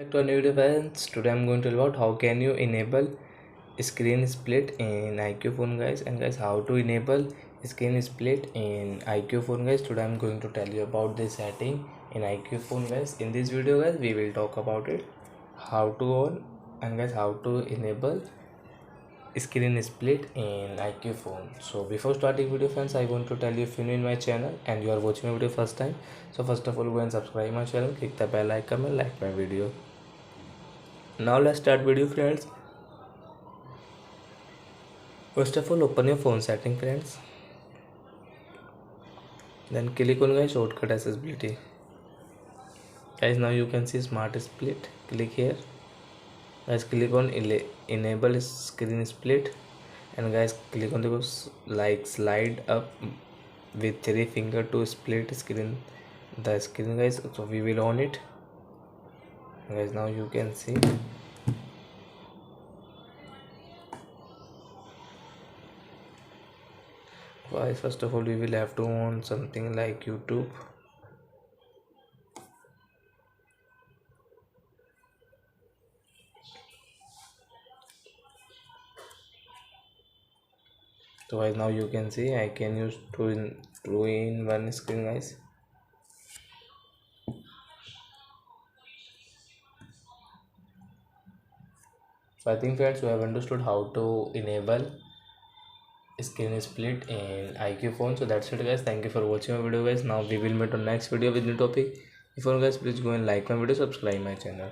Back to a new video friends. Today I'm going to tell about how can you enable screen split in Iqoo phone guys, and guys how to enable screen split in Iqoo phone guys. Today I'm going to tell you about this setting in Iqoo phone guys. In this video guys we will talk about it, how to on and guys how to enable screen split in Iqoo phone. So before starting video friends, I want to tell you, if you're new in my channel and you are watching my video first time, so first of all go and subscribe my channel, click the bell icon and like my video. Now let's start video friends. First of all open your phone setting friends, then click on guys shortcut accessibility. Guys now you can see smart split, click here guys, click on enable screen split, and guys click on the slide up with 3 finger to split the screen guys. So we will on it guys. Now you can see guys, first of all we will have to on something like YouTube. So guys now you can see I can use two in one screen guys. So I think friends you have understood how to enable screen split in Iqoo phone. So that's it guys, thank you for watching my video guys. Now we will meet on next video with new topic. Before guys please go and like my video, subscribe my channel.